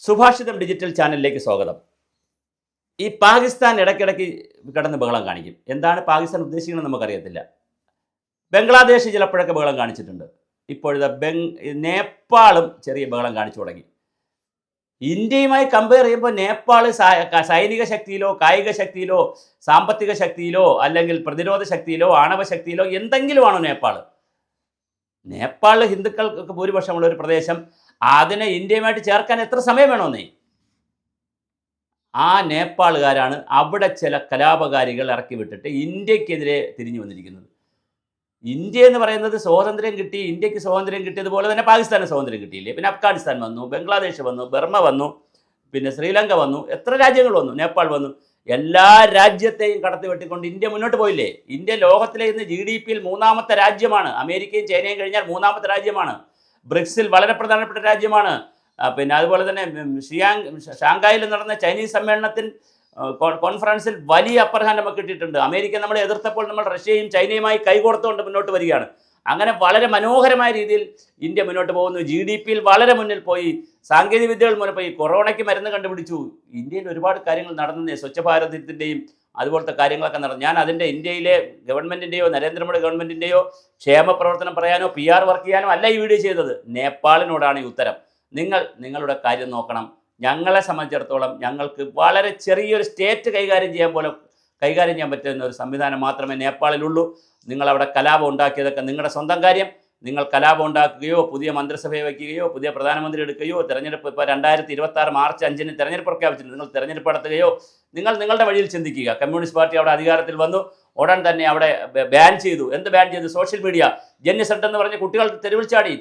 സുഭാഷിതം digital ചാനലിലേക്ക് സ്വാഗതം. ഈ പാകിസ്ഥാൻ ഇടയ്ക്കിടയ്ക്ക് കിടന്ന് ബഹളം കാണിക്കും. എന്താണ് പാകിസ്ഥാൻ ഉദ്ദേശിക്കുന്നത് നമുക്കറിയത്തില്ല. ബംഗ്ലാദേശ് ചിലപ്പോഴൊക്കെ ബഹളം കാണിച്ചിട്ടുണ്ട്. ഇപ്പോഴത്തെ നേപ്പാളും ചെറിയ ബഹളം കാണിച്ചു തുടങ്ങി. ഇന്ത്യയുമായി കമ്പയർ ചെയ്യുമ്പോൾ നേപ്പാൾ സൈനിക ശക്തിയിലോ കായിക ശക്തിയിലോ സാമ്പത്തിക ശക്തിയിലോ അല്ലെങ്കിൽ പ്രതിരോധ ശക്തിയിലോ ആണവ ശക്തിയിലോ എന്തെങ്കിലും ആണോ നേപ്പാൾ? നേപ്പാളിൽ ഹിന്ദുക്കൾക്ക് ഭൂരിപക്ഷമുള്ള ഒരു പ്രദേശം, അതിനെ ഇന്ത്യയുമായിട്ട് ചേർക്കാൻ എത്ര സമയം വേണമെന്നേ? ആ നേപ്പാളുകാരാണ് അവിടെ ചില കലാപകാരികൾ ഇറക്കി വിട്ടിട്ട് ഇന്ത്യക്കെതിരെ തിരിഞ്ഞു വന്നിരിക്കുന്നത്. ഇന്ത്യ എന്ന് പറയുന്നത് സ്വാതന്ത്ര്യം കിട്ടി, ഇന്ത്യക്ക് സ്വാതന്ത്ര്യം കിട്ടിയതുപോലെ തന്നെ പാകിസ്ഥാന് സ്വാതന്ത്ര്യം കിട്ടിയില്ലേ? പിന്നെ അഫ്ഗാനിസ്ഥാൻ വന്നു, ബംഗ്ലാദേശ് വന്നു, ബർമ്മ വന്നു, പിന്നെ ശ്രീലങ്ക വന്നു, എത്ര രാജ്യങ്ങൾ വന്നു, നേപ്പാൾ വന്നു. എല്ലാ രാജ്യത്തെയും കടത്തി വെട്ടിക്കൊണ്ട് ഇന്ത്യ മുന്നോട്ട് പോയില്ലേ? ഇന്ത്യ ലോകത്തിലെ ഇന്ന് GDP-യിൽ 3-ാമത്തെ രാജ്യമാണ്. അമേരിക്കയും ചൈനയും കഴിഞ്ഞാൽ 3-ാമത്തെ രാജ്യമാണ്. ബ്രിക്സിൽ വളരെ പ്രധാനപ്പെട്ട രാജ്യമാണ്. പിന്നെ അതുപോലെ തന്നെ ഷാങ്കായിൽ നടന്ന ചൈനീസ് സമ്മേളനത്തിൽ കോൺഫറൻസിൽ വലിയ അപ്പർഹാൻ നമുക്ക് കിട്ടിയിട്ടുണ്ട്. അമേരിക്ക നമ്മളെ എതിർത്തപ്പോൾ നമ്മൾ റഷ്യയും ചൈനയുമായി കൈകോർത്തുകൊണ്ട് മുന്നോട്ട് വരികയാണ്. അങ്ങനെ വളരെ മനോഹരമായ രീതിയിൽ ഇന്ത്യ മുന്നോട്ട് പോകുന്നു. GDP-യിൽ വളരെ മുന്നിൽ പോയി, സാങ്കേതിക വിദ്യകൾ മുന്നിൽ പോയി, കൊറോണയ്ക്ക് മരുന്ന് കണ്ടുപിടിച്ചു. ഇന്ത്യയിൽ ഒരുപാട് കാര്യങ്ങൾ നടന്നേ. സ്വച്ഛ ഭാരതത്തിൻ്റെയും അതുപോലത്തെ കാര്യങ്ങളൊക്കെ നടന്നു. ഞാൻ അതിൻ്റെ ഇന്ത്യയിലെ ഗവൺമെൻറ്റിൻ്റെയോ നരേന്ദ്രമോദി ഗവൺമെൻറ്റിൻ്റെയോ ക്ഷേമ പ്രവർത്തനം പറയാനോ PR വർക്ക് ചെയ്യാനോ അല്ല ഈ വീഡിയോ ചെയ്തത്. നേപ്പാളിനോടാണ് ഈ ഉത്തരം. നിങ്ങളുടെ കാര്യം നോക്കണം. ഞങ്ങളെ സംബന്ധിച്ചിടത്തോളം ഞങ്ങൾക്ക് വളരെ ചെറിയൊരു സ്റ്റേറ്റ് കൈകാര്യം ചെയ്യാൻ പറ്റുന്ന ഒരു സംവിധാനം മാത്രമേ നേപ്പാളിലുള്ളൂ. നിങ്ങളവിടെ കലാപം ഉണ്ടാക്കിയതൊക്കെ നിങ്ങളുടെ സ്വന്തം കാര്യം. നിങ്ങൾ കലാപം ഉണ്ടാക്കുകയോ പുതിയ മന്ത്രിസഭയെ വയ്ക്കുകയോ പുതിയ പ്രധാനമന്ത്രി എടുക്കുകയോ തെരഞ്ഞെടുപ്പ് ഇപ്പോൾ 2026 മാർച്ച് 5-ന് തെരഞ്ഞെടുപ്പ് പ്രഖ്യാപിച്ചിട്ടുണ്ട്. നിങ്ങൾ തെരഞ്ഞെടുപ്പ് നടത്തുകയോ നിങ്ങളുടെ വഴിയിൽ ചിന്തിക്കുക. കമ്മ്യൂണിസ്റ്റ് പാർട്ടി അവിടെ അധികാരത്തിൽ വന്നു, ഉടൻ തന്നെ അവിടെ ബാൻ ചെയ്തു. എന്ത് ബാൻ ചെയ്തു? സോഷ്യൽ മീഡിയ ജെന്നിസെഡ് എന്ന് പറഞ്ഞ് കുട്ടികൾ തെരുവിൽ ചാടി,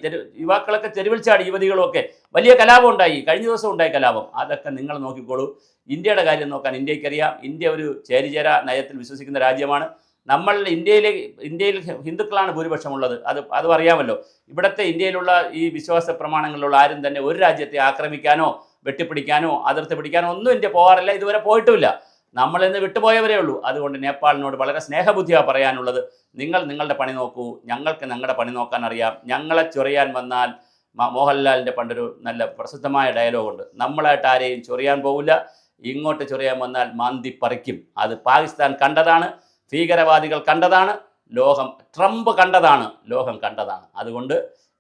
യുവാക്കളൊക്കെ തെരുവിൽ ചാടി, യുവതികളും ഒക്കെ. വലിയ കലാപം ഉണ്ടായി. കഴിഞ്ഞ ദിവസം ഉണ്ടായി കലാപം. അതൊക്കെ നിങ്ങൾ നോക്കിക്കോളൂ. ഇന്ത്യയുടെ കാര്യം നോക്കാൻ ഇന്ത്യക്കറിയാം. ഇന്ത്യ ഒരു ചേരിചേര നയത്തിൽ വിശ്വസിക്കുന്ന രാജ്യമാണ്. നമ്മൾ ഇന്ത്യയിൽ ഹിന്ദുക്കളാണ് ഭൂരിപക്ഷമുള്ളത്. അതും അറിയാമല്ലോ. ഇവിടുത്തെ ഇന്ത്യയിലുള്ള ഈ വിശ്വാസ പ്രമാണങ്ങളിലുള്ള ആരും തന്നെ ഒരു രാജ്യത്തെ ആക്രമിക്കാനോ വെട്ടിപ്പിടിക്കാനോ അതിർത്തി പിടിക്കാനോ ഒന്നും ഇന്ത്യ പോകാറില്ല, ഇതുവരെ പോയിട്ടുമില്ല. നമ്മളിന്ന് വിട്ടുപോയവരേ ഉള്ളൂ. അതുകൊണ്ട് നേപ്പാളിനോട് വളരെ സ്നേഹബുദ്ധിയാണ് പറയാനുള്ളത്. നിങ്ങളുടെ പണി നോക്കൂ, ഞങ്ങൾക്ക് ഞങ്ങളുടെ പണി നോക്കാൻ അറിയാം. ഞങ്ങളെ ചൊറിയാൻ വന്നാൽ മോഹൻലാലിൻ്റെ പണ്ടൊരു നല്ല പ്രസിദ്ധമായ ഡയലോഗുണ്ട്, നമ്മളായിട്ട് ആരെയും ചൊറിയാൻ പോവില്ല, ഇങ്ങോട്ട് ചൊറിയാൻ വന്നാൽ മാന്തി പറിക്കും. അത് പാകിസ്ഥാൻ കണ്ടതാണ്, ഭീകരവാദികൾ കണ്ടതാണ്, ട്രംപ് കണ്ടതാണ്, ലോകം കണ്ടതാണ്. അതുകൊണ്ട്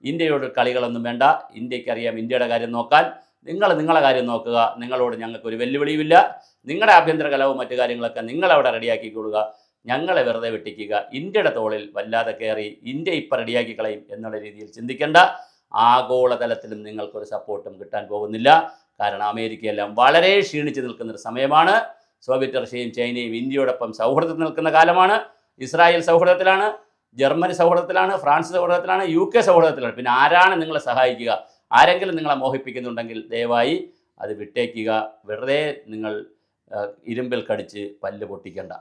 ഇന്ത്യയോട് കളികളൊന്നും വേണ്ട. ഇന്ത്യക്കറിയാം ഇന്ത്യയുടെ കാര്യം നോക്കാൻ. നിങ്ങളെ കാര്യം നോക്കുക. നിങ്ങളോട് ഞങ്ങൾക്കൊരു വെല്ലുവിളിയുമില്ല. നിങ്ങളുടെ ആഭ്യന്തര കലവും മറ്റു കാര്യങ്ങളൊക്കെ നിങ്ങളവിടെ റെഡിയാക്കി കൊടുക്കുക. ഞങ്ങളെ വെറുതെ വെട്ടിക്കുക. ഇന്ത്യയുടെ തോളിൽ വല്ലാതെ കയറി ഇന്ത്യ ഇപ്പം റെഡിയാക്കി കളയും എന്നുള്ള രീതിയിൽ ചിന്തിക്കേണ്ട. ആഗോളതലത്തിലും നിങ്ങൾക്കൊരു സപ്പോർട്ടും കിട്ടാൻ പോകുന്നില്ല. കാരണം അമേരിക്കയെല്ലാം വളരെ ക്ഷീണിച്ച് നിൽക്കുന്നൊരു സമയമാണ്. സോവിയറ്റ് റഷ്യയും ചൈനയും ഇന്ത്യയോടൊപ്പം സൗഹൃദത്തിൽ നിൽക്കുന്ന കാലമാണ്. ഇസ്രായേൽ സൗഹൃദത്തിലാണ്, ജർമ്മനി സൗഹൃദത്തിലാണ്, ഫ്രാൻസ് സൗഹൃദത്തിലാണ്, UK സൗഹൃദത്തിലാണ്. പിന്നെ ആരാണ് നിങ്ങളെ സഹായിക്കുക? ആരെങ്കിലും നിങ്ങളെ മോഹിപ്പിക്കുന്നുണ്ടെങ്കിൽ ദയവായി അത് വിട്ടേക്കുക. വെറുതെ നിങ്ങൾ ഇരുമ്പിൽ കടിച്ച് പല്ല് പൊട്ടിക്കേണ്ട.